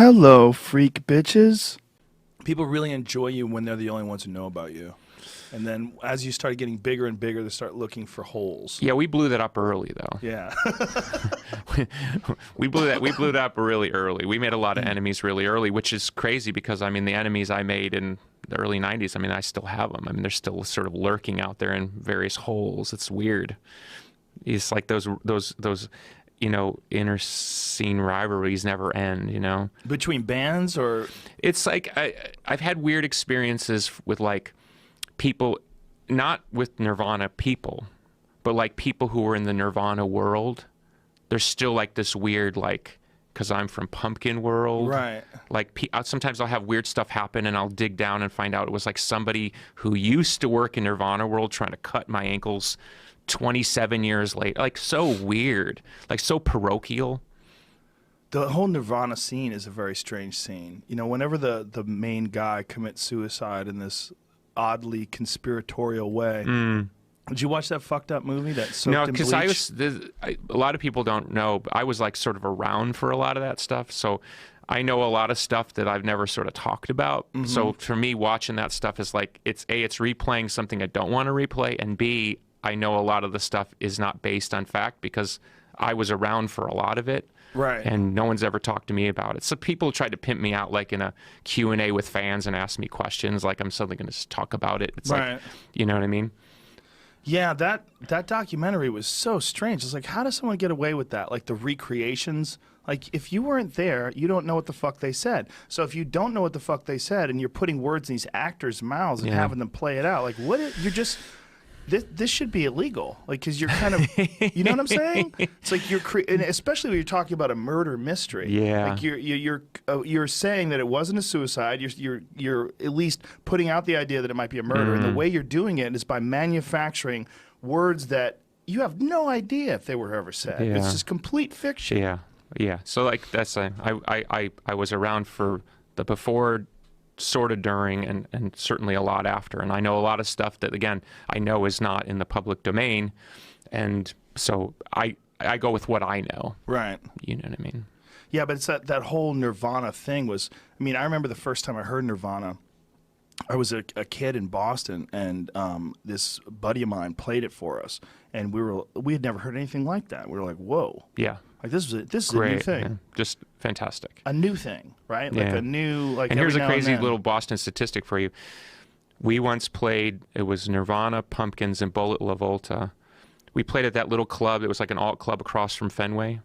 Hello, freak bitches. People really enjoy you when they're the only ones who know about you. And then as you start getting bigger and bigger, they start looking for holes. Yeah, we blew that up early, though. Yeah. we blew that up really early. We made a lot of enemies really early, which is crazy because, I mean, the enemies I made in the early 90s, I mean, I still have them. I mean, they're still sort of lurking out there in various holes. It's weird. It's like those you know, inner scene rivalries never end, you know? Between bands or? It's like I've had weird experiences with, like, people, not with Nirvana people, but like people who were in the Nirvana world. There's still like this weird, like, because I'm from Pumpkin world. Right. Like, sometimes I'll have weird stuff happen and I'll dig down and find out it was like somebody who used to work in Nirvana world trying to cut my ankles 27 years later. Like, so weird. Like, so parochial. The whole Nirvana scene is a very strange scene. You know, whenever the main guy commits suicide in this oddly conspiratorial way. Did you watch that fucked up movie that soaked No, in because bleach? a lot of people don't know, but I was like sort of around for a lot of that stuff. So I know a lot of stuff that I've never sort of talked about. So for me, watching that stuff is like, it's replaying something I don't want to replay, and B, I know a lot of the stuff is not based on fact because I was around for a lot of it. Right. And no one's ever talked to me about it. So people tried to pimp me out like in a Q&A with fans and ask me questions like I'm suddenly going to talk about it. It's Right. like, you know what I mean? Yeah, that documentary was so strange. It's like, how does someone get away with that? Like the recreations. Like, if you weren't there, you don't know what the fuck they said. So if you don't know what the fuck they said and you're putting words in these actors' mouths and having them play it out, like, you're just... This should be illegal, like, because you're kind of, you know what I'm saying? It's like and especially when you're talking about a murder mystery. Yeah. Like you're saying that it wasn't a suicide. You're at least putting out the idea that it might be a murder, and the way you're doing it is by manufacturing words that you have no idea if they were ever said. Yeah. It's just complete fiction. Yeah, yeah. So like that's I was around for the before, sort of during, and certainly a lot after, and I know a lot of stuff that, again, I know is not in the public domain, and so I go with what I know. Right. You know what I mean? Yeah, but it's that whole Nirvana thing was, I mean, I remember the first time I heard Nirvana, I was a kid in Boston, and this buddy of mine played it for us, and we had never heard anything like that. We were like, whoa. Yeah. Like, this is Great, a new thing. man. Just fantastic. A new thing, right? Like a new, like, and here's every a now and crazy then. little Boston statistic for you. We once played, it was Nirvana, Pumpkins, and Bullet La Volta. We played at that little club. It was like an alt club across from Fenway.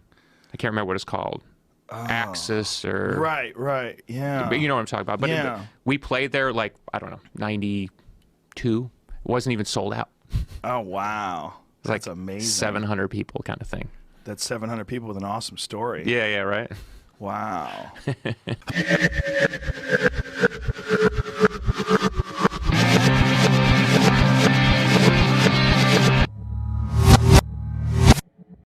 I can't remember what it's called. Axis or... Right, yeah. But you know what I'm talking about. But Yeah. we played there like, I don't know, 92. It wasn't even sold out. Oh, wow. It was That's like amazing. 700 people kind of thing. That's 700 people with an awesome story. Yeah, right. Wow.